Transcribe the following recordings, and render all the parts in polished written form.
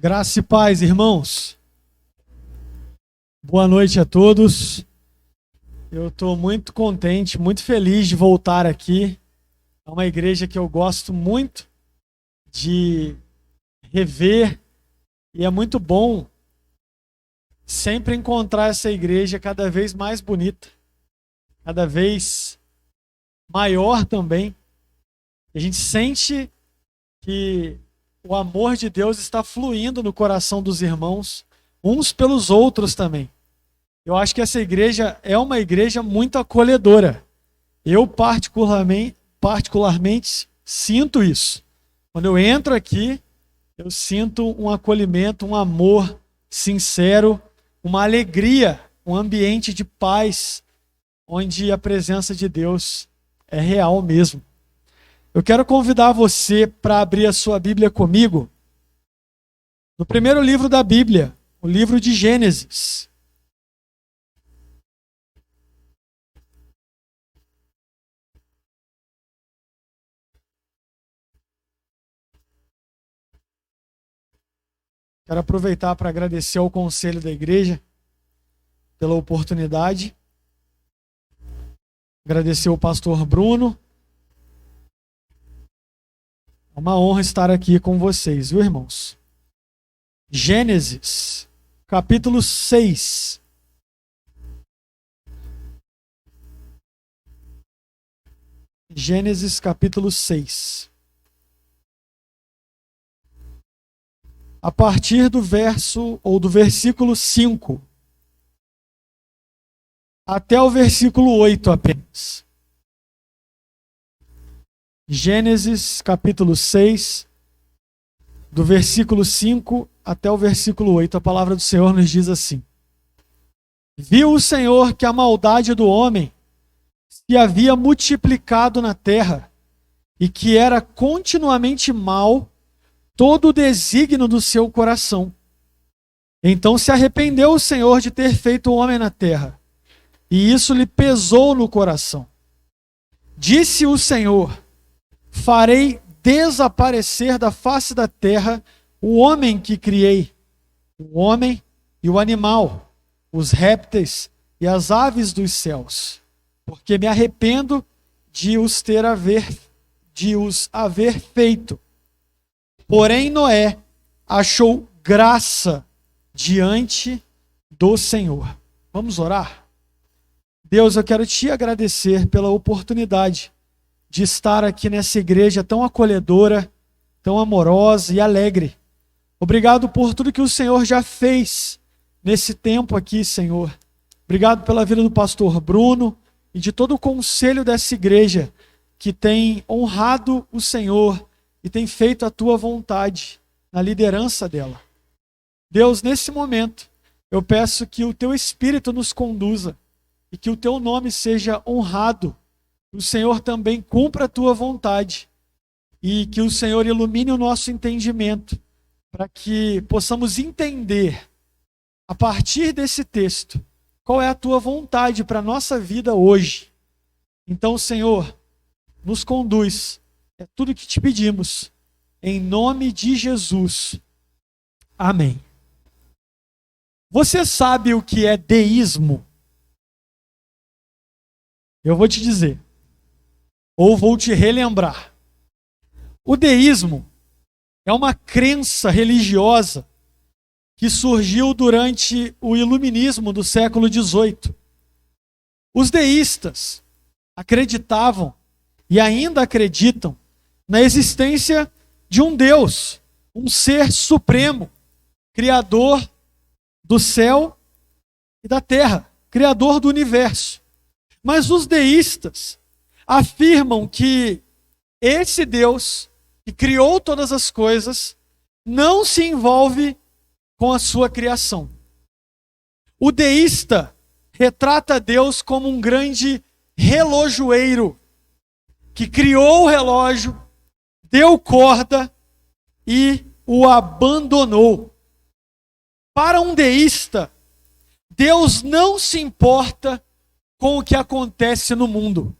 Graça e paz, irmãos. Boa noite a todos. Eu estou muito contente, muito feliz de voltar aqui. É uma igreja que eu gosto muito de rever e é muito bom sempre encontrar essa igreja cada vez mais bonita, cada vez maior também. A gente sente que o amor de Deus está fluindo no coração dos irmãos, uns pelos outros também. Eu acho que essa igreja é uma igreja muito acolhedora. Eu particularmente sinto isso. Quando eu entro aqui, eu sinto um acolhimento, um amor sincero, uma alegria, um ambiente de paz, onde a presença de Deus é real mesmo. Eu quero convidar você para abrir a sua Bíblia comigo no primeiro livro da Bíblia, o livro de Gênesis. Quero aproveitar para agradecer ao conselho da igreja pela oportunidade. Agradecer ao pastor Bruno. É uma honra estar aqui com vocês, viu, irmãos? Gênesis, capítulo 6. Gênesis, capítulo 6. A partir do verso, ou do versículo 5, até o versículo 8 apenas. Gênesis, capítulo 6, do versículo 5 até o versículo 8, a palavra do Senhor nos diz assim: Viu o Senhor que a maldade do homem se havia multiplicado na terra, e que era continuamente mau todo o desígnio do seu coração. Então se arrependeu o Senhor de ter feito o homem na terra, e isso lhe pesou no coração. Disse o Senhor: Farei desaparecer da face da terra o homem que criei, o homem e o animal, os répteis e as aves dos céus, porque me arrependo de os haver feito. Porém Noé achou graça diante do Senhor. Vamos orar? Deus, eu quero te agradecer pela oportunidade de estar aqui nessa igreja tão acolhedora, tão amorosa e alegre. Obrigado por tudo que o Senhor já fez nesse tempo aqui, Senhor. Obrigado pela vida do pastor Bruno e de todo o conselho dessa igreja que tem honrado o Senhor e tem feito a tua vontade na liderança dela. Deus, nesse momento, eu peço que o teu Espírito nos conduza e que o teu nome seja honrado. O Senhor também cumpra a tua vontade e que o Senhor ilumine o nosso entendimento para que possamos entender, a partir desse texto, qual é a tua vontade para a nossa vida hoje. Então, Senhor, nos conduz. É tudo que te pedimos. Em nome de Jesus. Amém. Você sabe o que é deísmo? Eu vou te dizer. Ou vou te relembrar. O deísmo é uma crença religiosa que surgiu durante o iluminismo do século XVIII. Os deístas acreditavam e ainda acreditam na existência de um Deus, um ser supremo, criador do céu e da terra, criador do universo. Mas os deístas afirmam que esse Deus, que criou todas as coisas, não se envolve com a sua criação. O deísta retrata Deus como um grande relojoeiro, que criou o relógio, deu corda e o abandonou. Para um deísta, Deus não se importa com o que acontece no mundo.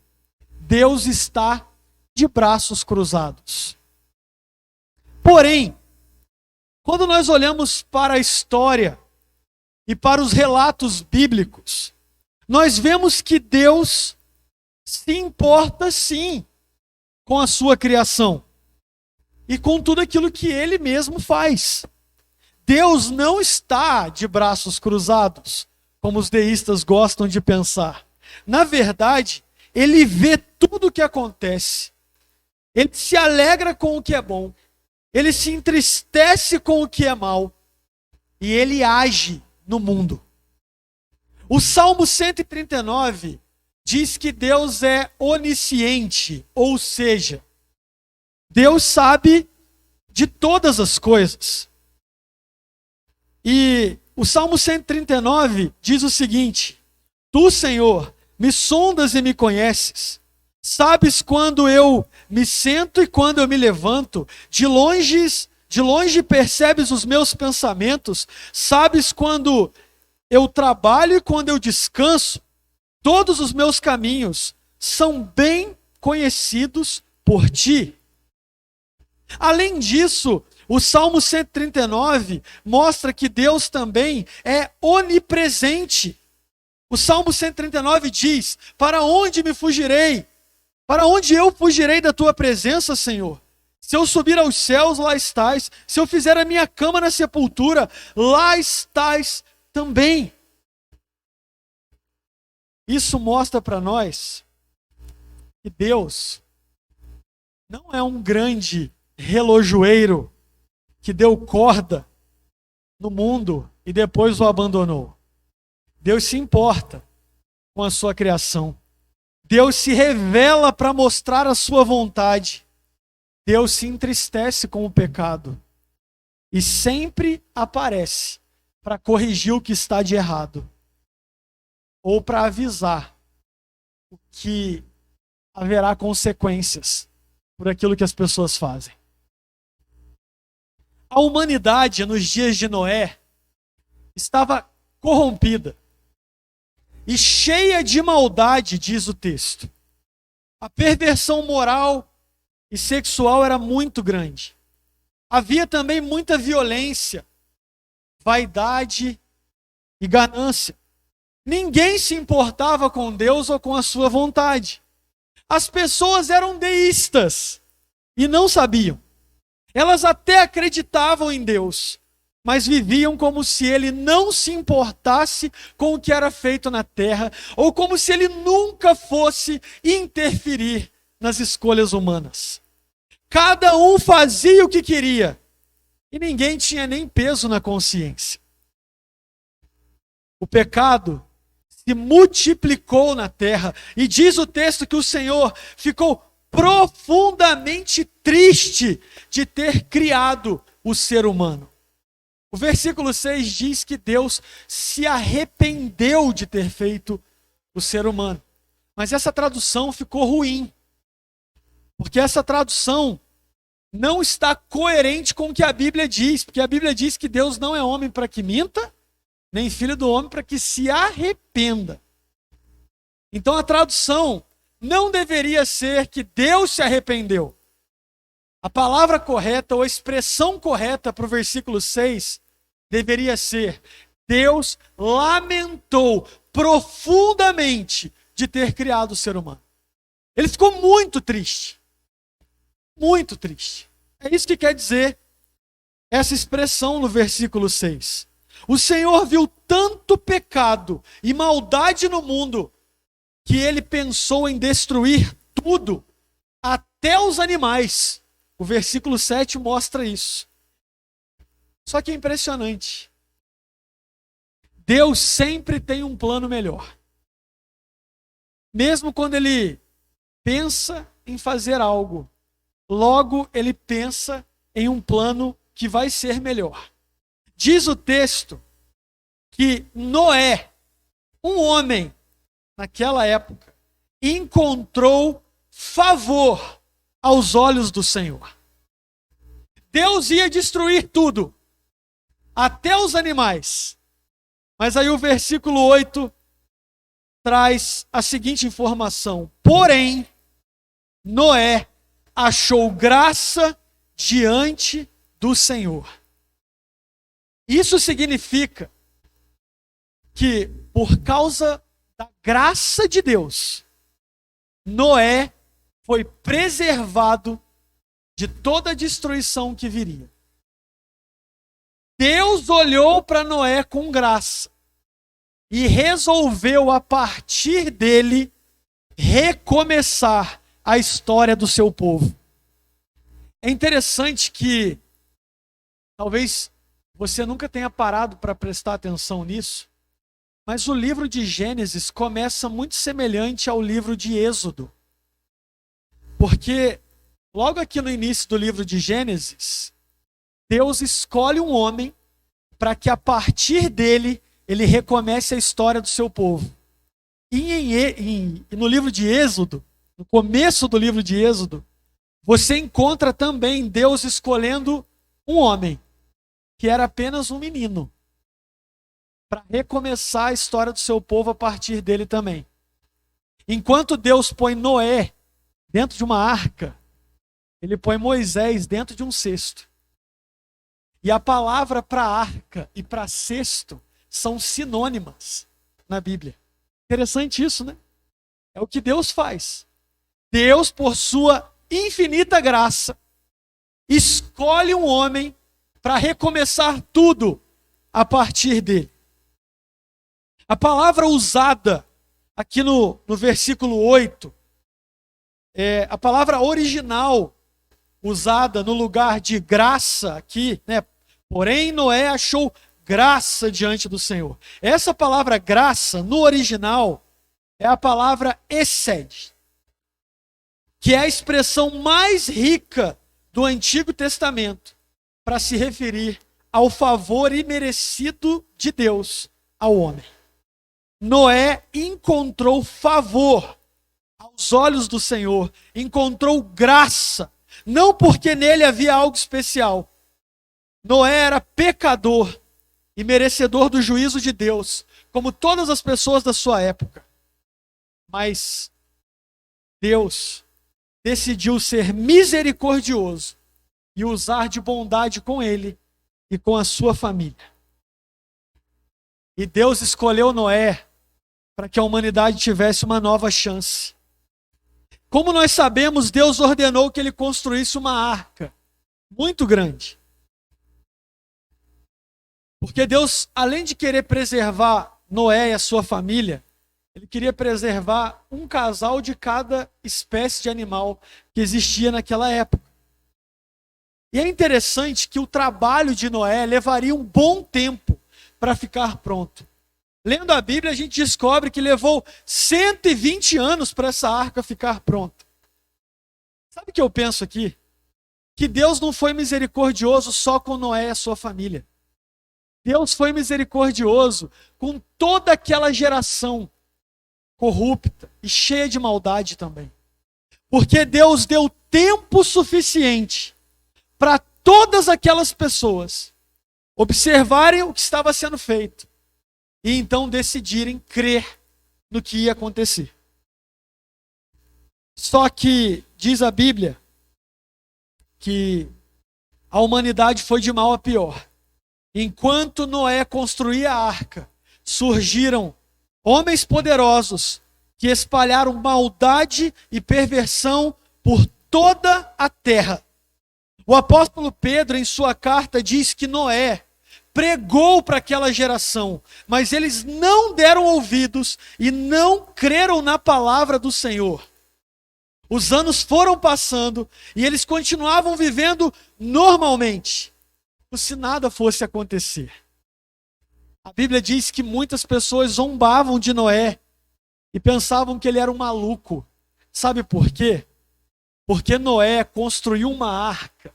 Deus está de braços cruzados. Porém, Quando nós olhamos para a história e para os relatos bíblicos, nós vemos que Deus se importa sim com a sua criação e com tudo aquilo que ele mesmo faz. Deus não está de braços cruzados, como os deístas gostam de pensar. Na verdade, ele vê tudo o que acontece. Ele se alegra com o que é bom. Ele se entristece com o que é mal. E ele age no mundo. O Salmo 139 diz que Deus é onisciente, ou seja, Deus sabe de todas as coisas. E o Salmo 139 diz o seguinte: Tu, Senhor, me sondas e me conheces. Sabes quando eu me sento e quando eu me levanto. De longe percebes os meus pensamentos. Sabes quando eu trabalho e quando eu descanso. Todos os meus caminhos são bem conhecidos por ti. Além disso, o Salmo 139 mostra que Deus também é onipresente. O Salmo 139 diz: Para onde me fugirei? Para onde eu fugirei da tua presença, Senhor? Se eu subir aos céus, lá estás. Se eu fizer a minha cama na sepultura, lá estás também. Isso mostra para nós que Deus não é um grande relojoeiro que deu corda no mundo e depois o abandonou. Deus se importa com a sua criação. Deus se revela para mostrar a sua vontade. Deus se entristece com o pecado e sempre aparece para corrigir o que está de errado ou para avisar o que haverá consequências por aquilo que as pessoas fazem. A humanidade nos dias de Noé estava corrompida e cheia de maldade, diz o texto. A perversão moral e sexual era muito grande. Havia também muita violência, vaidade e ganância. Ninguém se importava com Deus ou com a sua vontade. As pessoas eram deístas e não sabiam. Elas até acreditavam em Deus, mas viviam como se ele não se importasse com o que era feito na terra, ou como se ele nunca fosse interferir nas escolhas humanas. Cada um fazia o que queria, e ninguém tinha nem peso na consciência. O pecado se multiplicou na terra, e diz o texto que o Senhor ficou profundamente triste de ter criado o ser humano. O versículo 6 diz que Deus se arrependeu de ter feito o ser humano. Mas essa tradução ficou ruim, porque essa tradução não está coerente com o que a Bíblia diz, porque a Bíblia diz que Deus não é homem para que minta, nem filho do homem para que se arrependa. Então a tradução não deveria ser que Deus se arrependeu. A palavra correta ou a expressão correta para o versículo 6 deveria ser: Deus lamentou profundamente de ter criado o ser humano. Ele ficou muito triste. Muito triste. É isso que quer dizer essa expressão no versículo 6. O Senhor viu tanto pecado e maldade no mundo que ele pensou em destruir tudo, até os animais. O versículo 7 mostra isso. Só que é impressionante. Deus sempre tem um plano melhor. Mesmo quando ele pensa em fazer algo, logo ele pensa em um plano que vai ser melhor. Diz o texto que Noé, um homem naquela época, encontrou favor aos olhos do Senhor. Deus ia destruir tudo, até os animais. Mas aí o versículo 8 traz a seguinte informação: porém, Noé achou graça diante do Senhor. Isso significa que, por causa da graça de Deus, Noé foi preservado de toda a destruição que viria. Deus olhou para Noé com graça e resolveu, a partir dele, recomeçar a história do seu povo. É interessante que talvez você nunca tenha parado para prestar atenção nisso, mas o livro de Gênesis começa muito semelhante ao livro de Êxodo. Porque logo aqui no início do livro de Gênesis, Deus escolhe um homem para que a partir dele ele recomece a história do seu povo. E no livro de Êxodo, no começo do livro de Êxodo, você encontra também Deus escolhendo um homem, que era apenas um menino, para recomeçar a história do seu povo a partir dele também. Enquanto Deus põe Noé dentro de uma arca, ele põe Moisés dentro de um cesto. E a palavra para arca e para cesto são sinônimas na Bíblia. Interessante isso, né? É o que Deus faz. Deus, por sua infinita graça, escolhe um homem para recomeçar tudo a partir dele. A palavra usada aqui no versículo 8, a palavra original usada no lugar de graça aqui, né? Porém, Noé achou graça diante do Senhor. Essa palavra graça, no original, é a palavra hesed, que é a expressão mais rica do Antigo Testamento para se referir ao favor imerecido de Deus ao homem. Noé encontrou favor aos olhos do Senhor, encontrou graça, não porque nele havia algo especial. Noé era pecador e merecedor do juízo de Deus, como todas as pessoas da sua época. Mas Deus decidiu ser misericordioso e usar de bondade com ele e com a sua família. E Deus escolheu Noé para que a humanidade tivesse uma nova chance. Como nós sabemos, Deus ordenou que ele construísse uma arca muito grande. Porque Deus, além de querer preservar Noé e a sua família, ele queria preservar um casal de cada espécie de animal que existia naquela época. E é interessante que o trabalho de Noé levaria um bom tempo para ficar pronto. Lendo a Bíblia, a gente descobre que levou 120 anos para essa arca ficar pronta. Sabe o que eu penso aqui? Que Deus não foi misericordioso só com Noé e a sua família. Deus foi misericordioso com toda aquela geração corrupta e cheia de maldade também. Porque Deus deu tempo suficiente para todas aquelas pessoas observarem o que estava sendo feito e então decidirem crer no que ia acontecer. Só que diz a Bíblia que a humanidade foi de mal a pior. Enquanto Noé construía a arca, surgiram homens poderosos que espalharam maldade e perversão por toda a terra. O apóstolo Pedro, em sua carta, diz que Noé pregou para aquela geração, mas eles não deram ouvidos e não creram na palavra do Senhor. Os anos foram passando e eles continuavam vivendo normalmente, como se nada fosse acontecer. A Bíblia diz que muitas pessoas zombavam de Noé e pensavam que ele era um maluco. Sabe por quê? Porque Noé construiu uma arca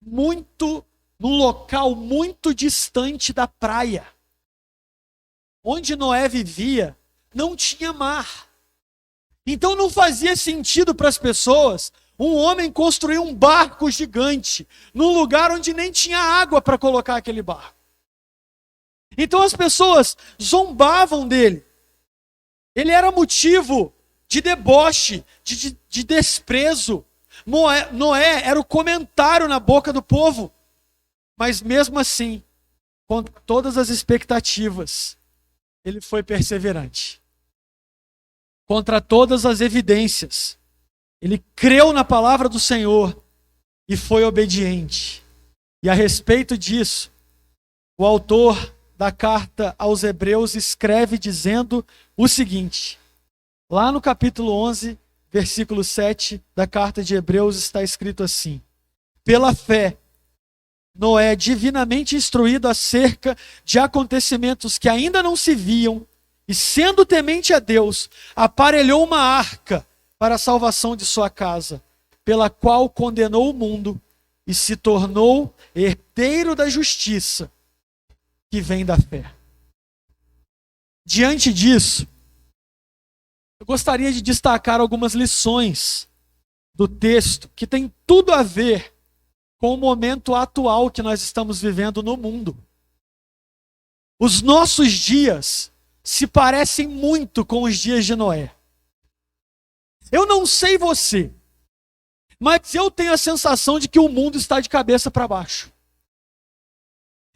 num local muito distante da praia. Onde Noé vivia, não tinha mar. Então não fazia sentido para as pessoas um homem construir um barco gigante num lugar onde nem tinha água para colocar aquele barco. Então as pessoas zombavam dele. Ele era motivo de deboche, de desprezo. Noé era o comentário na boca do povo. Mas mesmo assim, contra todas as expectativas, ele foi perseverante. Contra todas as evidências, ele creu na palavra do Senhor e foi obediente. E a respeito disso, o autor da carta aos Hebreus escreve dizendo o seguinte: lá no capítulo 11, versículo 7 da carta de Hebreus está escrito assim: pela fé, Noé, divinamente instruído acerca de acontecimentos que ainda não se viam, e sendo temente a Deus, aparelhou uma arca para a salvação de sua casa, pela qual condenou o mundo e se tornou herdeiro da justiça que vem da fé. Diante disso, eu gostaria de destacar algumas lições do texto que tem tudo a ver com o momento atual que nós estamos vivendo no mundo. Os nossos dias se parecem muito com os dias de Noé. Eu não sei você, mas eu tenho a sensação de que o mundo está de cabeça para baixo.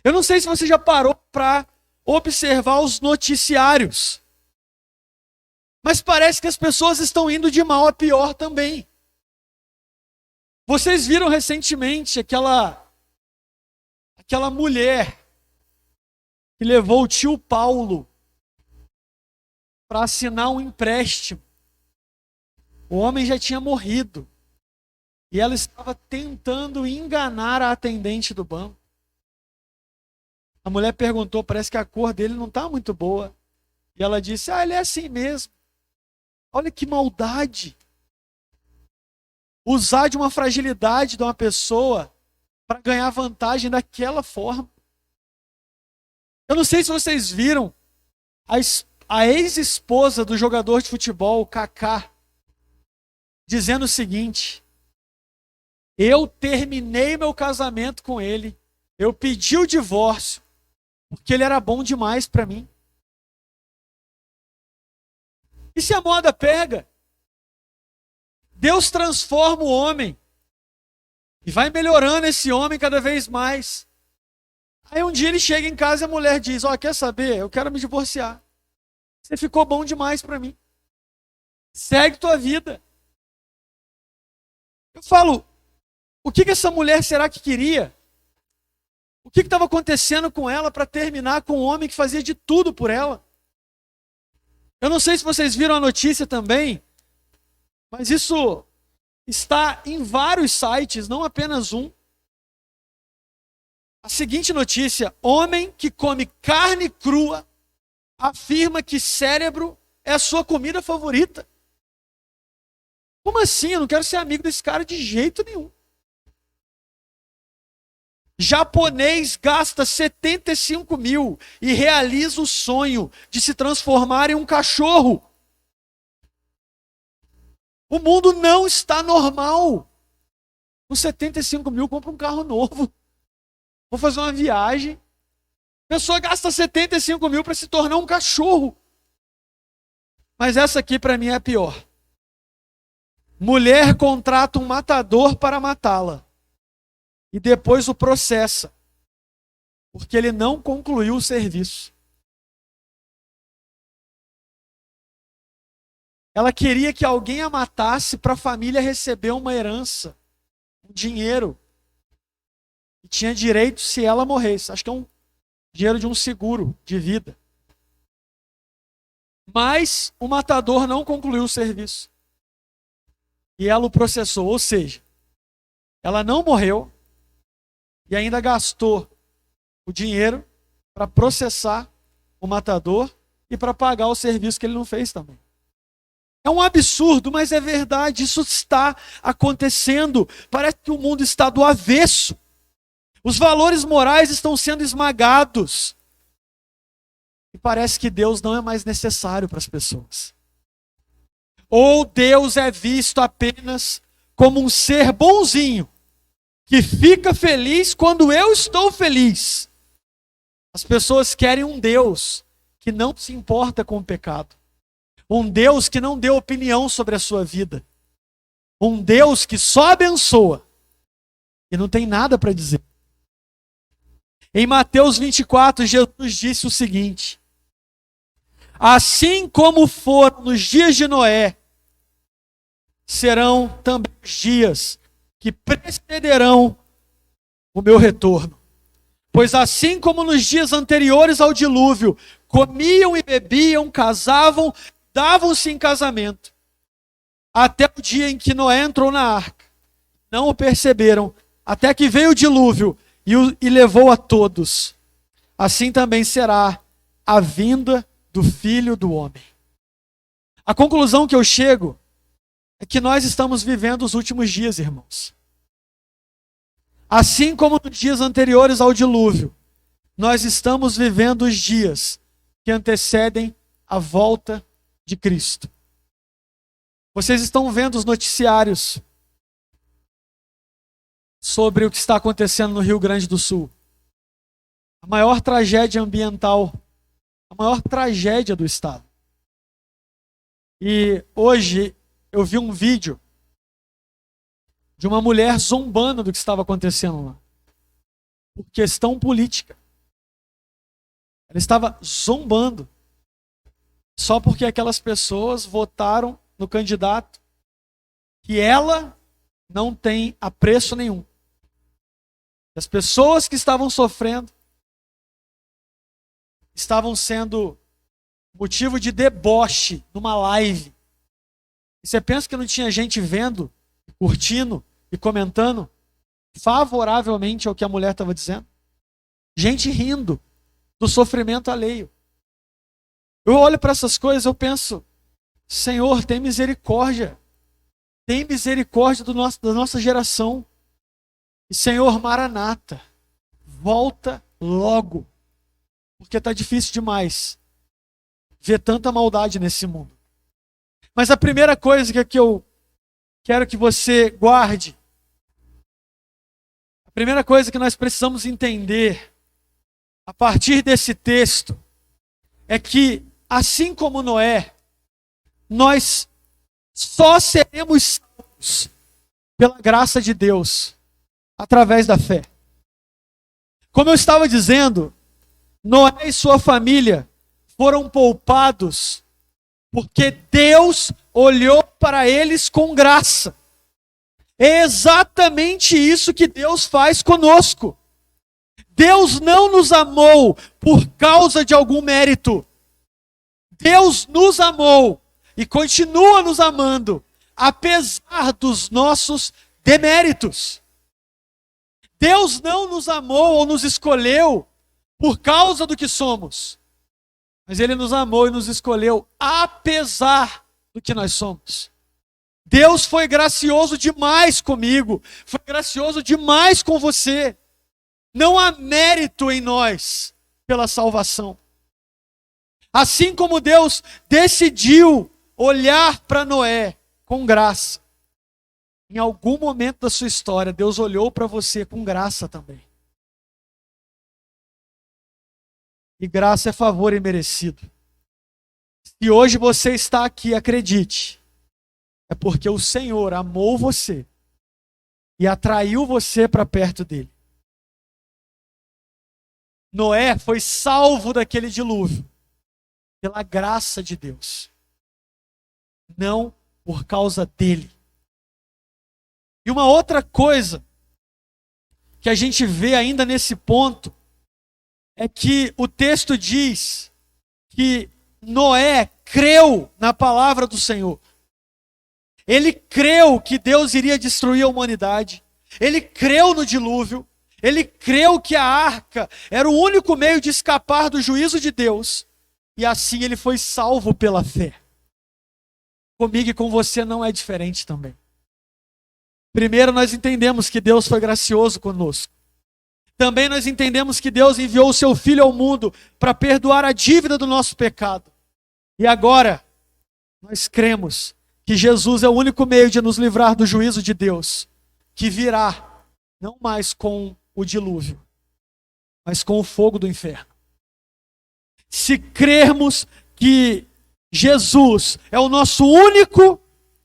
Eu não sei se você já parou para observar os noticiários, mas parece que as pessoas estão indo de mal a pior também. Vocês viram recentemente aquela mulher que levou o tio Paulo para assinar um empréstimo. O homem já tinha morrido e ela estava tentando enganar a atendente do banco. A mulher perguntou, parece que a cor dele não está muito boa. E ela disse, ele é assim mesmo. Olha que maldade. Usar de uma fragilidade de uma pessoa para ganhar vantagem daquela forma. Eu não sei se vocês viram a ex-esposa do jogador de futebol, Kaká, dizendo o seguinte: eu terminei meu casamento com ele, eu pedi o divórcio, porque ele era bom demais para mim. E se a moda pega? Deus transforma o homem e vai melhorando esse homem cada vez mais. Aí um dia ele chega em casa e a mulher diz, quer saber? Eu quero me divorciar. Você ficou bom demais para mim. Segue tua vida. Eu falo, o que essa mulher será que queria? O que estava acontecendo com ela para terminar com um homem que fazia de tudo por ela? Eu não sei se vocês viram a notícia também, mas isso está em vários sites, não apenas um. A seguinte notícia: homem que come carne crua afirma que cérebro é a sua comida favorita. Como assim? Eu não quero ser amigo desse cara de jeito nenhum. Japonês gasta 75 mil e realiza o sonho de se transformar em um cachorro. O mundo não está normal. Com 75 mil, compra um carro novo. Vou fazer uma viagem. A pessoa gasta 75 mil para se tornar um cachorro. Mas essa aqui para mim é a pior. Mulher contrata um matador para matá-la. E depois o processa. Porque ele não concluiu o serviço. Ela queria que alguém a matasse para a família receber uma herança, um dinheiro. E tinha direito se ela morresse. Acho que é um dinheiro de um seguro de vida. Mas o matador não concluiu o serviço. E ela o processou. Ou seja, ela não morreu e ainda gastou o dinheiro para processar o matador e para pagar o serviço que ele não fez também. É um absurdo, mas é verdade, isso está acontecendo. Parece que o mundo está do avesso. Os valores morais estão sendo esmagados. E parece que Deus não é mais necessário para as pessoas. Ou Deus é visto apenas como um ser bonzinho, que fica feliz quando eu estou feliz. As pessoas querem um Deus que não se importa com o pecado. Um Deus que não deu opinião sobre a sua vida. Um Deus que só abençoa e não tem nada para dizer. Em Mateus 24, Jesus disse o seguinte: assim como foram nos dias de Noé, serão também os dias que precederão o meu retorno. Pois assim como nos dias anteriores ao dilúvio, comiam e bebiam, casavam, davam-se em casamento, até o dia em que Noé entrou na arca. Não o perceberam, até que veio o dilúvio e levou a todos. Assim também será a vinda do Filho do Homem. A conclusão que eu chego é que nós estamos vivendo os últimos dias, irmãos. Assim como nos dias anteriores ao dilúvio, nós estamos vivendo os dias que antecedem a volta de Cristo. Vocês estão vendo os noticiários sobre o que está acontecendo no Rio Grande do Sul. A maior tragédia ambiental, a maior tragédia do estado. E hoje eu vi um vídeo de uma mulher zombando do que estava acontecendo lá. Por questão política. Ela estava zombando. Só porque aquelas pessoas votaram no candidato que ela não tem apreço nenhum. As pessoas que estavam sofrendo estavam sendo motivo de deboche numa live. E você pensa que não tinha gente vendo, curtindo e comentando favoravelmente ao que a mulher estava dizendo? Gente rindo do sofrimento alheio. Eu olho para essas coisas, eu penso, Senhor, tem misericórdia. Tem misericórdia da nossa geração. E Senhor, Maranata, volta logo. Porque está difícil demais ver tanta maldade nesse mundo. Mas a primeira coisa que eu quero que você guarde, a primeira coisa que nós precisamos entender a partir desse texto é que, assim como Noé, nós só seremos salvos pela graça de Deus, através da fé. Como eu estava dizendo, Noé e sua família foram poupados porque Deus olhou para eles com graça. É exatamente isso que Deus faz conosco. Deus não nos amou por causa de algum mérito. Deus nos amou e continua nos amando, apesar dos nossos deméritos. Deus não nos amou ou nos escolheu por causa do que somos, mas Ele nos amou e nos escolheu apesar do que nós somos. Deus foi gracioso demais comigo, foi gracioso demais com você. Não há mérito em nós pela salvação. Assim como Deus decidiu olhar para Noé com graça, em algum momento da sua história, Deus olhou para você com graça também. E graça é favor imerecido. Se hoje você está aqui, acredite, é porque o Senhor amou você e atraiu você para perto dele. Noé foi salvo daquele dilúvio pela graça de Deus, não por causa dele. E uma outra coisa que a gente vê ainda nesse ponto é que o texto diz que Noé creu na palavra do Senhor. Ele creu que Deus iria destruir a humanidade. Ele creu no dilúvio. Ele creu que a arca era o único meio de escapar do juízo de Deus. E assim ele foi salvo pela fé. Comigo e com você não é diferente também. Primeiro nós entendemos que Deus foi gracioso conosco. Também nós entendemos que Deus enviou o seu Filho ao mundo para perdoar a dívida do nosso pecado. E agora, nós cremos que Jesus é o único meio de nos livrar do juízo de Deus, que virá não mais com o dilúvio, mas com o fogo do inferno. Se crermos que Jesus é o nosso único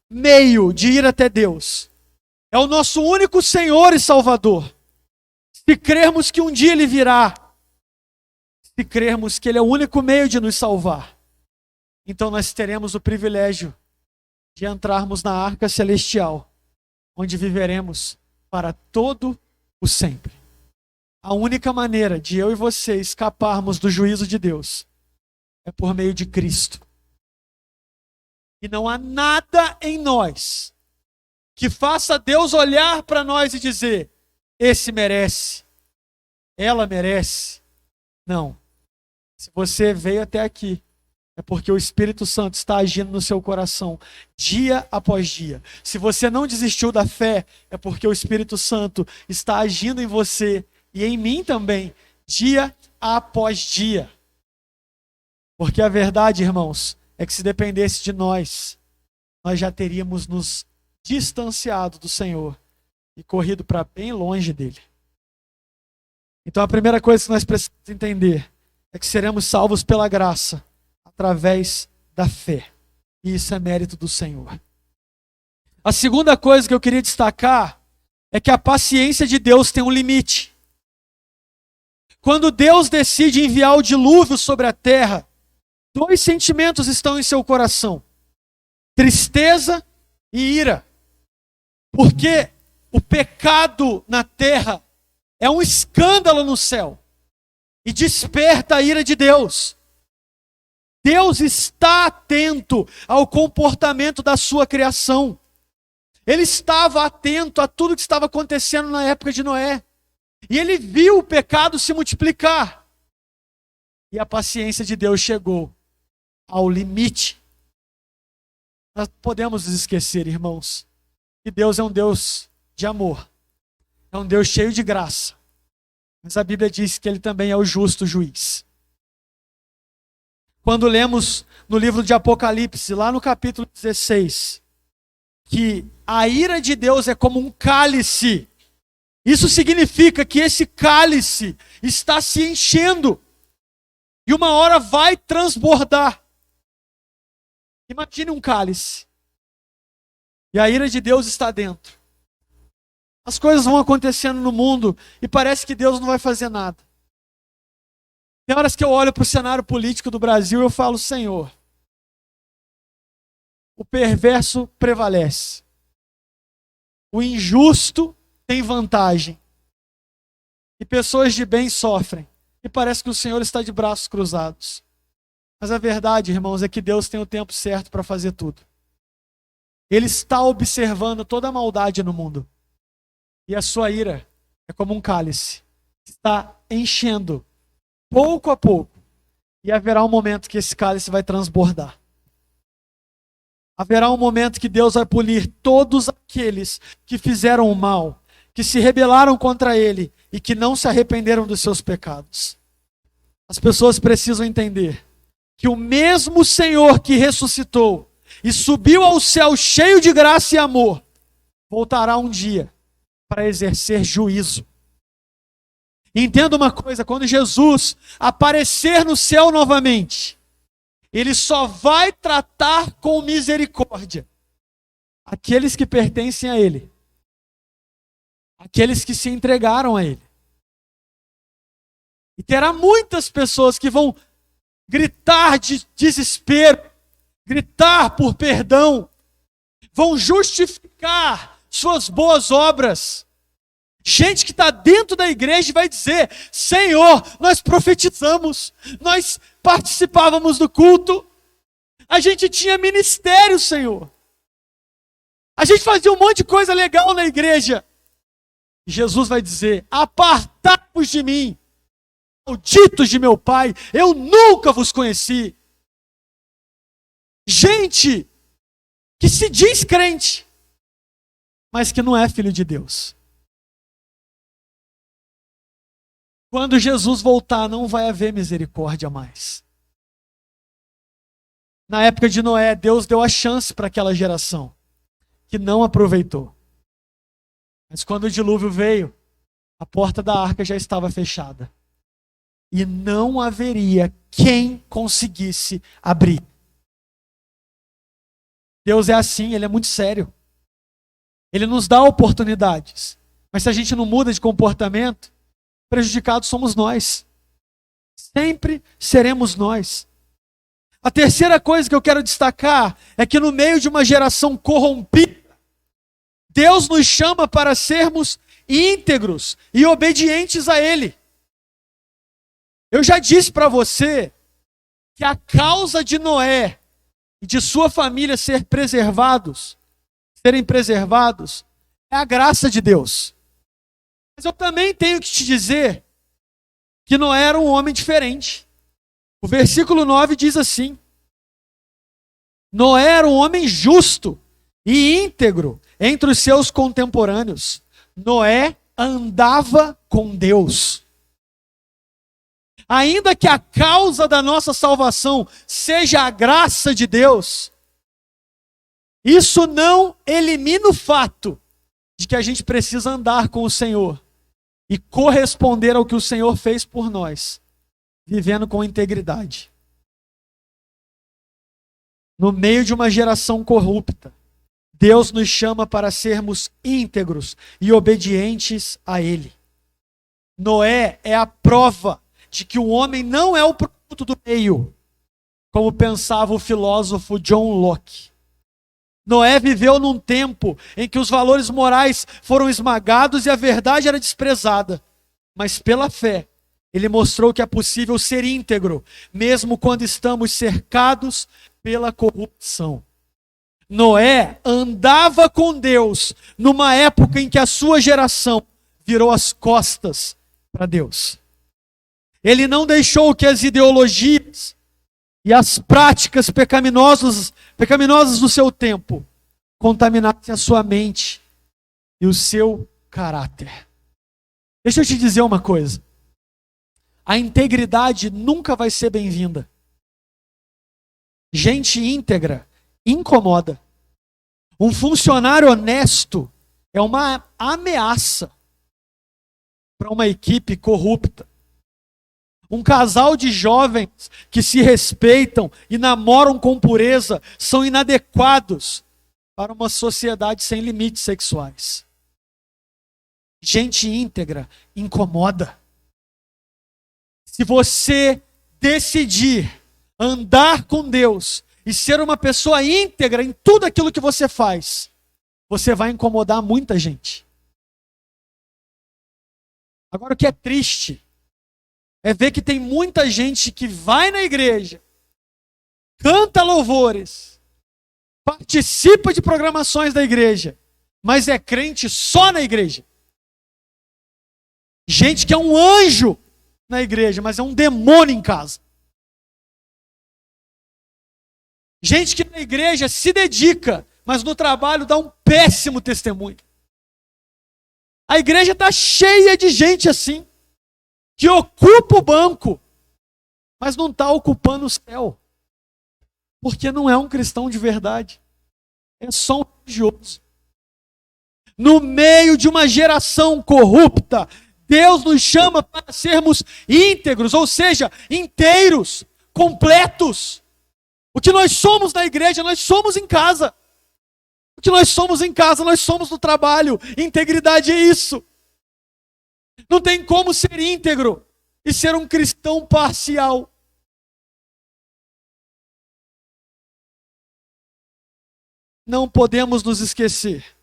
meio de ir até Deus, é o nosso único Senhor e Salvador, se crermos que um dia Ele virá, se crermos que Ele é o único meio de nos salvar, então nós teremos o privilégio de entrarmos na arca celestial, onde viveremos para todo o sempre. A única maneira de eu e você escaparmos do juízo de Deus é por meio de Cristo. E não há nada em nós que faça Deus olhar para nós e dizer: esse merece, ela merece. Não. Se você veio até aqui, é porque o Espírito Santo está agindo no seu coração dia após dia. Se você não desistiu da fé, é porque o Espírito Santo está agindo em você e em mim também, dia após dia. Porque a verdade, irmãos, é que se dependesse de nós, nós já teríamos nos distanciado do Senhor e corrido para bem longe dele. Então a primeira coisa que nós precisamos entender é que seremos salvos pela graça, através da fé. E isso é mérito do Senhor. A segunda coisa que eu queria destacar é que a paciência de Deus tem um limite. Quando Deus decide enviar o dilúvio sobre a terra, dois sentimentos estão em seu coração: tristeza e ira. Porque o pecado na terra é um escândalo no céu e desperta a ira de Deus. Deus está atento ao comportamento da sua criação. Ele estava atento a tudo que estava acontecendo na época de Noé. E ele viu o pecado se multiplicar. E a paciência de Deus chegou ao limite. Nós podemos nos esquecer, irmãos, que Deus é um Deus de amor. É um Deus cheio de graça. Mas a Bíblia diz que Ele também é o justo juiz. Quando lemos no livro de Apocalipse, lá no capítulo 16, que a ira de Deus é como um cálice, isso significa que esse cálice está se enchendo e uma hora vai transbordar. Imagine um cálice e a ira de Deus está dentro. As coisas vão acontecendo no mundo e parece que Deus não vai fazer nada. Tem horas que eu olho para o cenário político do Brasil e eu falo: Senhor, o perverso prevalece. O injusto tem vantagem. E pessoas de bem sofrem. E parece que o Senhor está de braços cruzados. Mas a verdade, irmãos, é que Deus tem o tempo certo para fazer tudo. Ele está observando toda a maldade no mundo. E a sua ira é como um cálice. Está enchendo pouco a pouco. E haverá um momento que esse cálice vai transbordar. Haverá um momento que Deus vai punir todos aqueles que fizeram o mal, que se rebelaram contra Ele e que não se arrependeram dos seus pecados. As pessoas precisam entender que o mesmo Senhor que ressuscitou e subiu ao céu cheio de graça e amor, voltará um dia para exercer juízo. Entenda uma coisa: quando Jesus aparecer no céu novamente, Ele só vai tratar com misericórdia aqueles que pertencem a Ele, aqueles que se entregaram a Ele. E terá muitas pessoas que vão gritar de desespero, gritar por perdão, vão justificar suas boas obras. Gente que está dentro da igreja vai dizer: Senhor, nós profetizamos, nós participávamos do culto, a gente tinha ministério, Senhor. A gente fazia um monte de coisa legal na igreja. E Jesus vai dizer: apartai-vos de mim, malditos de meu Pai, eu nunca vos conheci. Gente que se diz crente, mas que não é filho de Deus. Quando Jesus voltar, não vai haver misericórdia mais. Na época de Noé, Deus deu a chance para aquela geração que não aproveitou. Mas quando o dilúvio veio, a porta da arca já estava fechada. E não haveria quem conseguisse abrir. Deus é assim, Ele é muito sério. Ele nos dá oportunidades. Mas se a gente não muda de comportamento, prejudicados somos nós. Sempre seremos nós. A terceira coisa que eu quero destacar é que no meio de uma geração corrompida, Deus nos chama para sermos íntegros e obedientes a Ele. Eu já disse para você que a causa de Noé e de sua família serem preservados, é a graça de Deus. Mas eu também tenho que te dizer que Noé era um homem diferente. O versículo 9 diz assim: Noé era um homem justo e íntegro entre os seus contemporâneos. Noé andava com Deus. Ainda que a causa da nossa salvação seja a graça de Deus, isso não elimina o fato de que a gente precisa andar com o Senhor e corresponder ao que o Senhor fez por nós, vivendo com integridade. No meio de uma geração corrupta, Deus nos chama para sermos íntegros e obedientes a Ele. Noé é a prova de que o homem não é o produto do meio, como pensava o filósofo John Locke. Noé viveu num tempo em que os valores morais foram esmagados e a verdade era desprezada. Mas pela fé, ele mostrou que é possível ser íntegro, mesmo quando estamos cercados pela corrupção. Noé andava com Deus numa época em que a sua geração virou as costas para Deus. Ele não deixou que as ideologias e as práticas pecaminosas do seu tempo contaminassem a sua mente e o seu caráter. Deixa eu te dizer uma coisa. A integridade nunca vai ser bem-vinda. Gente íntegra incomoda. Um funcionário honesto é uma ameaça para uma equipe corrupta. Um casal de jovens que se respeitam e namoram com pureza são inadequados para uma sociedade sem limites sexuais. Gente íntegra incomoda. Se você decidir andar com Deus e ser uma pessoa íntegra em tudo aquilo que você faz, você vai incomodar muita gente. Agora, o que é triste é ver que tem muita gente que vai na igreja, canta louvores, participa de programações da igreja, mas é crente só na igreja. Gente que é um anjo na igreja, mas é um demônio em casa. Gente que na igreja se dedica, mas no trabalho dá um péssimo testemunho. A igreja está cheia de gente assim, que ocupa o banco, mas não está ocupando o céu. Porque não é um cristão de verdade. É só um religioso. No meio de uma geração corrupta, Deus nos chama para sermos íntegros, ou seja, inteiros, completos. O que nós somos na igreja, nós somos em casa. O que nós somos em casa, nós somos no trabalho. Integridade é isso. Não tem como ser íntegro e ser um cristão parcial. Não podemos nos esquecer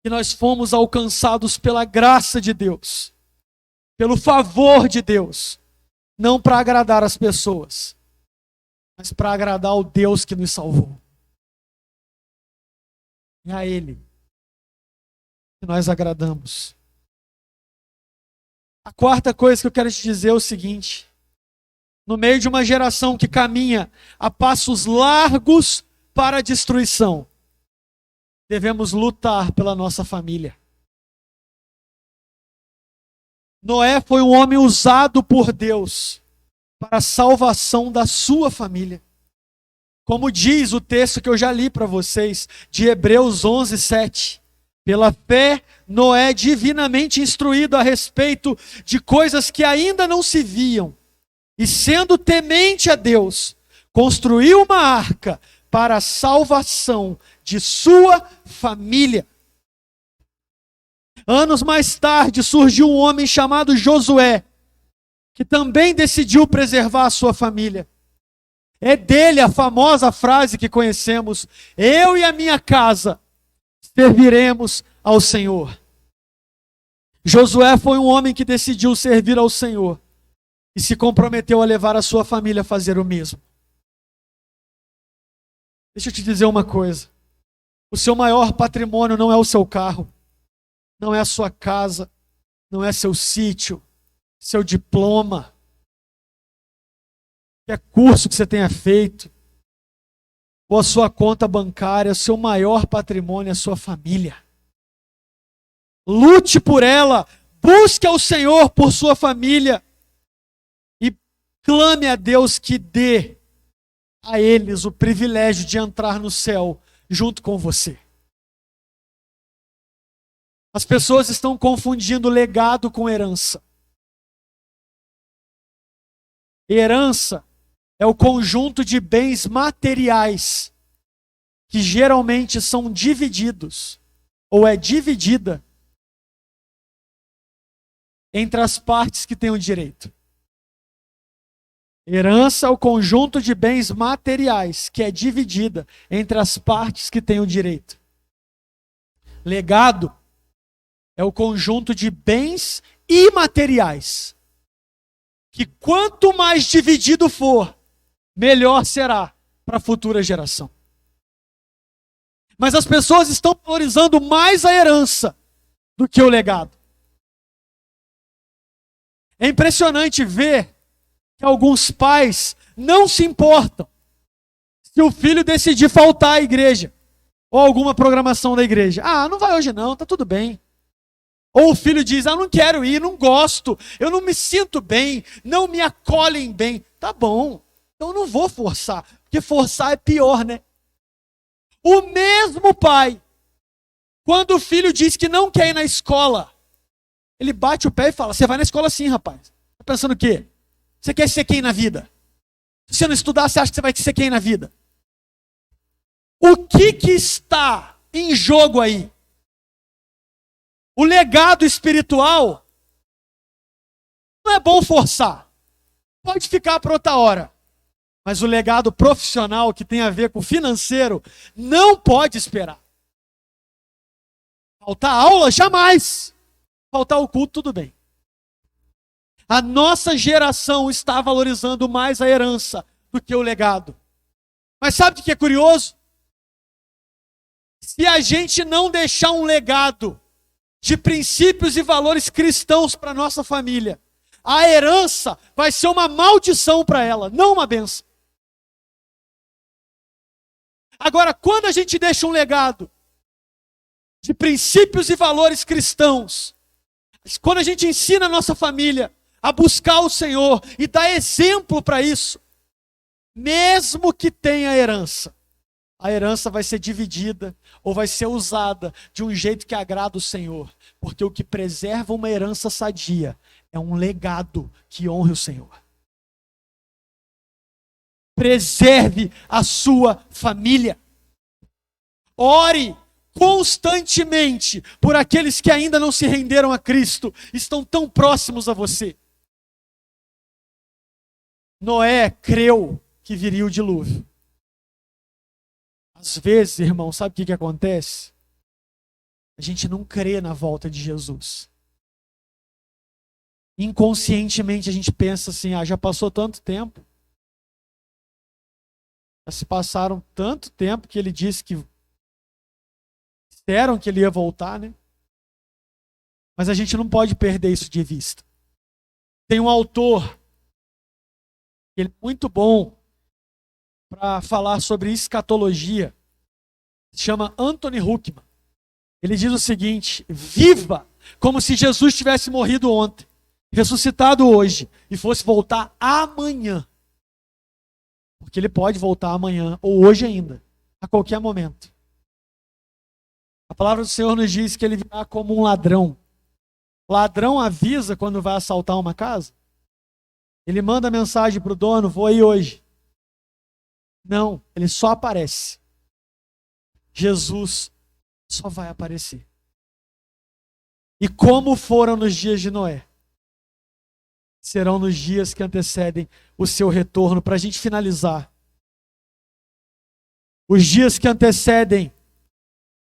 que nós fomos alcançados pela graça de Deus, pelo favor de Deus, não para agradar as pessoas, mas para agradar o Deus que nos salvou. É a Ele que nós agradamos. A quarta coisa que eu quero te dizer é o seguinte: no meio de uma geração que caminha a passos largos para a destruição, devemos lutar pela nossa família. Noé foi um homem usado por Deus para a salvação da sua família. Como diz o texto que eu já li para vocês, de Hebreus 11:7. Pela fé, Noé, divinamente instruído a respeito de coisas que ainda não se viam, e sendo temente a Deus, construiu uma arca para a salvação de sua família. Anos mais tarde surgiu um homem chamado Josué, que também decidiu preservar a sua família. É dele a famosa frase que conhecemos: eu e a minha casa serviremos ao Senhor. Josué foi um homem que decidiu servir ao Senhor e se comprometeu a levar a sua família a fazer o mesmo. Deixa eu te dizer uma coisa: o seu maior patrimônio não é o seu carro, não é a sua casa, não é seu sítio, seu diploma, qualquer curso que você tenha feito, ou a sua conta bancária. O seu maior patrimônio é a sua família. Lute por ela, busque ao Senhor por sua família e clame a Deus que dê a eles o privilégio de entrar no céu junto com você. As pessoas estão confundindo legado com herança. Herança é o conjunto de bens materiais que geralmente são divididos, ou é dividida, entre as partes que têm o direito. Herança é o conjunto de bens materiais que é dividida entre as partes que têm o direito. Legado é o conjunto de bens imateriais que, quanto mais dividido for, melhor será para a futura geração. Mas as pessoas estão valorizando mais a herança do que o legado. É impressionante ver que alguns pais não se importam se o filho decidir faltar à igreja ou alguma programação da igreja. Ah, não vai hoje não, tá tudo bem. Ou o filho diz: ah, não quero ir, não gosto, eu não me sinto bem, não me acolhem bem. Tá bom, então não vou forçar, porque forçar é pior, né? O mesmo pai, quando o filho diz que não quer ir na escola, ele bate o pé e fala: você vai na escola sim, rapaz. Tá pensando o quê? Você quer ser quem na vida? Se você não estudar, você acha que você vai ser quem na vida? O que está em jogo aí? O legado espiritual não é bom forçar. Pode ficar para outra hora. Mas o legado profissional, que tem a ver com o financeiro, não pode esperar. Faltar aula? Jamais. Faltar o culto, tudo bem. A nossa geração está valorizando mais a herança do que o legado. Mas sabe o que é curioso? Se a gente não deixar um legado de princípios e valores cristãos para nossa família, a herança vai ser uma maldição para ela, não uma bênção. Agora, quando a gente deixa um legado de princípios e valores cristãos, quando a gente ensina a nossa família a buscar o Senhor e dar exemplo para isso, mesmo que tenha herança, a herança vai ser dividida ou vai ser usada de um jeito que agrada o Senhor, porque o que preserva uma herança sadia é um legado que honre o Senhor. Preserve a sua família. Ore constantemente por aqueles que ainda não se renderam a Cristo, estão tão próximos a você. Noé creu que viria o dilúvio. Às vezes, irmão, sabe o que acontece? A gente não crê na volta de Jesus. Inconscientemente a gente pensa assim: ah, já passou tanto tempo. Já se passaram tanto tempo que ele disse que disseram que ele ia voltar, né? Mas a gente não pode perder isso de vista. Tem um autor, ele é muito bom para falar sobre escatologia, se chama Anthony Huckman. Ele diz o seguinte: viva como se Jesus tivesse morrido ontem, ressuscitado hoje e fosse voltar amanhã. Porque ele pode voltar amanhã ou hoje ainda, a qualquer momento. A palavra do Senhor nos diz que ele virá como um ladrão. Ladrão avisa quando vai assaltar uma casa? Ele manda mensagem para o dono: vou aí hoje. Não, ele só aparece. Jesus só vai aparecer. E como foram nos dias de Noé, serão nos dias que antecedem o seu retorno. Para a gente finalizar, os dias que antecedem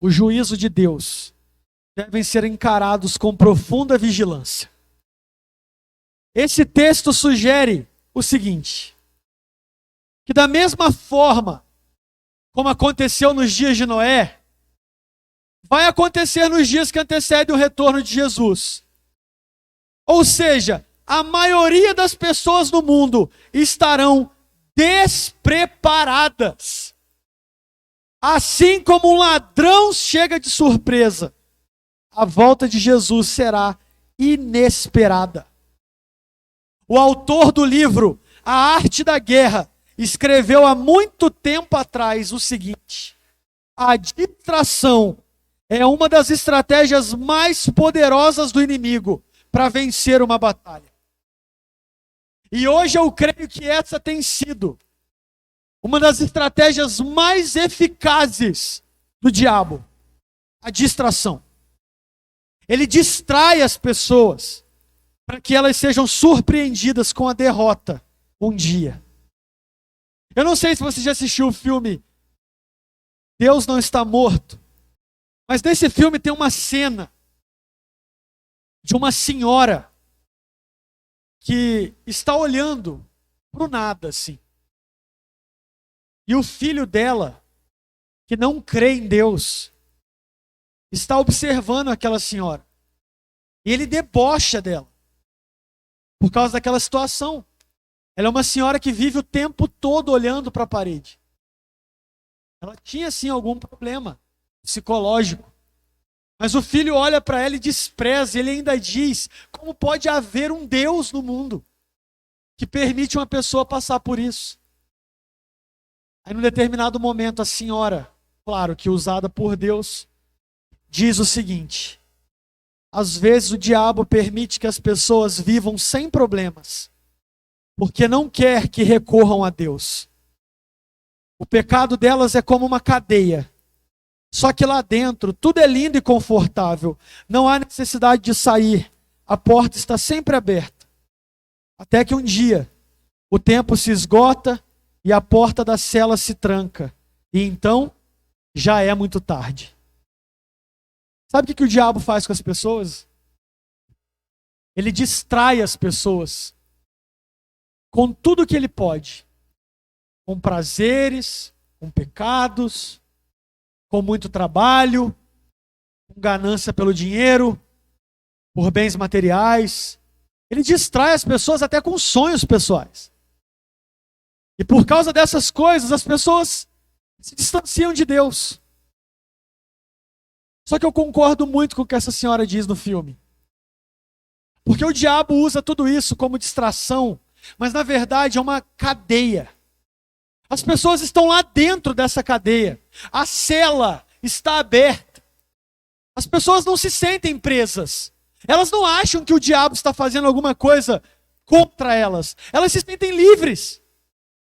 o juízo de Deus devem ser encarados com profunda vigilância. Esse texto sugere o seguinte: que da mesma forma como aconteceu nos dias de Noé, vai acontecer nos dias que antecedem o retorno de Jesus. Ou seja, a maioria das pessoas no mundo estarão despreparadas. Assim como um ladrão chega de surpresa, a volta de Jesus será inesperada. O autor do livro A Arte da Guerra escreveu há muito tempo atrás o seguinte: a distração é uma das estratégias mais poderosas do inimigo para vencer uma batalha. E hoje eu creio que essa tem sido uma das estratégias mais eficazes do diabo, a distração. Ele distrai as pessoas para que elas sejam surpreendidas com a derrota um dia. Eu não sei se você já assistiu o filme Deus Não Está Morto, mas nesse filme tem uma cena de uma senhora que está olhando para o nada, assim. E o filho dela, que não crê em Deus, está observando aquela senhora. E ele debocha dela, por causa daquela situação. Ela é uma senhora que vive o tempo todo olhando para a parede. Ela tinha, sim, algum problema psicológico. Mas o filho olha para ela e despreza. Ele ainda diz: como pode haver um Deus no mundo que permite uma pessoa passar por isso? Aí, num determinado momento, a senhora, claro que usada por Deus, diz o seguinte: às vezes o diabo permite que as pessoas vivam sem problemas, porque não quer que recorram a Deus. O pecado delas é como uma cadeia. Só que lá dentro tudo é lindo e confortável. Não há necessidade de sair. A porta está sempre aberta. Até que um dia o tempo se esgota e a porta da cela se tranca. E então já é muito tarde. Sabe o que o diabo faz com as pessoas? Ele distrai as pessoas com tudo que ele pode. Com prazeres, com pecados, com muito trabalho, com ganância pelo dinheiro, por bens materiais. Ele distrai as pessoas até com sonhos pessoais. E por causa dessas coisas, as pessoas se distanciam de Deus. Só que eu concordo muito com o que essa senhora diz no filme. Porque o diabo usa tudo isso como distração, mas na verdade é uma cadeia. As pessoas estão lá dentro dessa cadeia. A cela está aberta. As pessoas não se sentem presas. Elas não acham que o diabo está fazendo alguma coisa contra elas. Elas se sentem livres.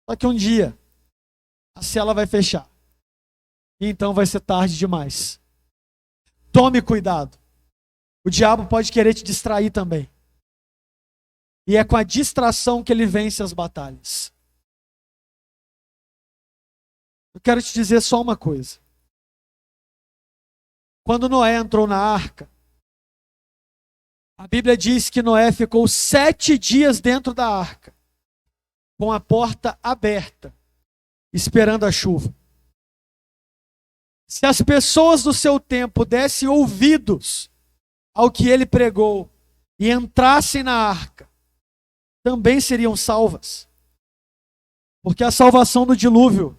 Só que um dia a cela vai fechar. E então vai ser tarde demais. Tome cuidado. O diabo pode querer te distrair também. E é com a distração que ele vence as batalhas. Eu quero te dizer só uma coisa. Quando Noé entrou na arca, a Bíblia diz que Noé ficou 7 dias dentro da arca, com a porta aberta, esperando a chuva. Se as pessoas do seu tempo dessem ouvidos ao que ele pregou e entrassem na arca, também seriam salvas. Porque a salvação do dilúvio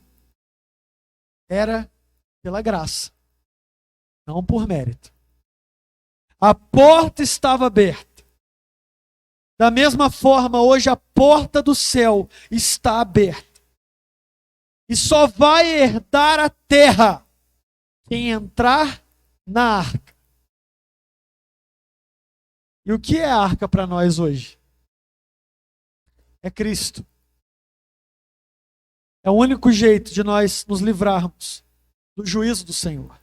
era pela graça, não por mérito. A porta estava aberta. Da mesma forma, hoje a porta do céu está aberta. E só vai herdar a terra quem entrar na arca. E o que é a arca para nós hoje? É Cristo. É o único jeito de nós nos livrarmos do juízo do Senhor.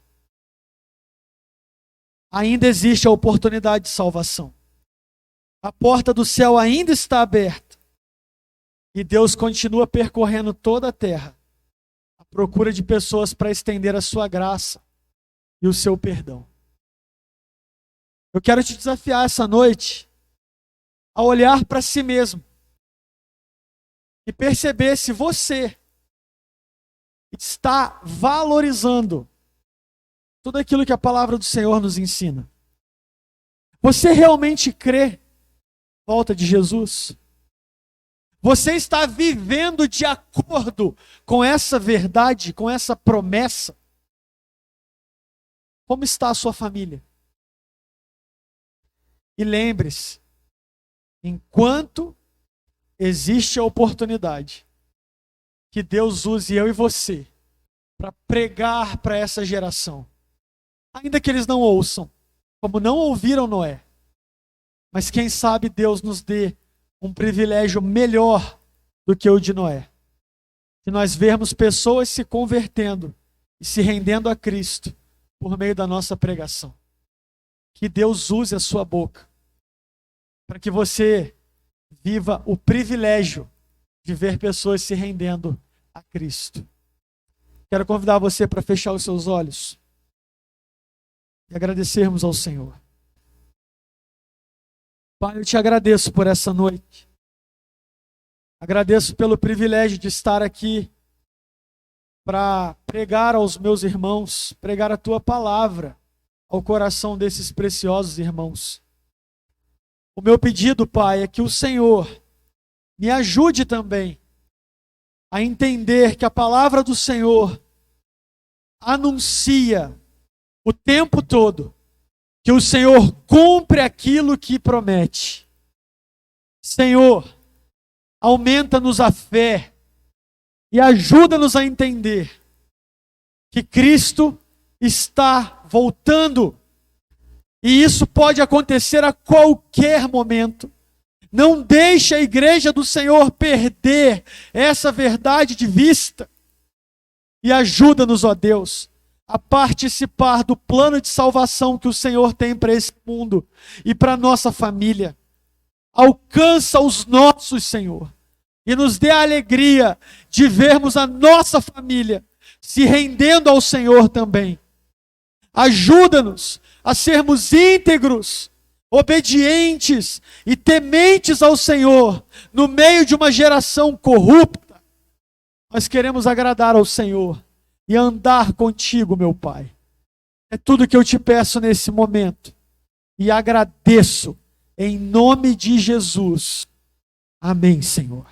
ainda existe a oportunidade de salvação. A porta do céu ainda está aberta. E Deus continua percorrendo toda a terra à procura de pessoas para estender a sua graça e o seu perdão. Eu quero te desafiar essa noite a olhar para si mesmo e perceber se você está valorizando tudo aquilo que a palavra do Senhor nos ensina. Você realmente crê na volta de Jesus? Você está vivendo de acordo com essa verdade, com essa promessa? Como está a sua família? E lembre-se, enquanto existe a oportunidade que Deus use eu e você para pregar para essa geração, ainda que eles não ouçam, como não ouviram Noé, mas quem sabe Deus nos dê um privilégio melhor do que o de Noé, de nós vermos pessoas se convertendo e se rendendo a Cristo por meio da nossa pregação. Que Deus use a sua boca para que você viva o privilégio de ver pessoas se rendendo a Cristo. Quero convidar você para fechar os seus olhos e agradecermos ao Senhor. Pai, eu te agradeço por essa noite. Agradeço pelo privilégio de estar aqui para pregar aos meus irmãos, pregar a tua palavra ao coração desses preciosos irmãos. O meu pedido, Pai, é que o Senhor me ajude também a entender que a palavra do Senhor anuncia o tempo todo que o Senhor cumpre aquilo que promete. Senhor, aumenta-nos a fé e ajuda-nos a entender que Cristo está voltando. E isso pode acontecer a qualquer momento. Não deixe a igreja do Senhor perder essa verdade de vista. E ajuda-nos, ó Deus, a participar do plano de salvação que o Senhor tem para esse mundo e para a nossa família. Alcança os nossos, Senhor, e nos dê a alegria de vermos a nossa família se rendendo ao Senhor também. Ajuda-nos a sermos íntegros, obedientes e tementes ao Senhor no meio de uma geração corrupta. Nós queremos agradar ao Senhor e andar contigo, meu Pai. É tudo que eu te peço nesse momento. E agradeço em nome de Jesus. Amém, Senhor.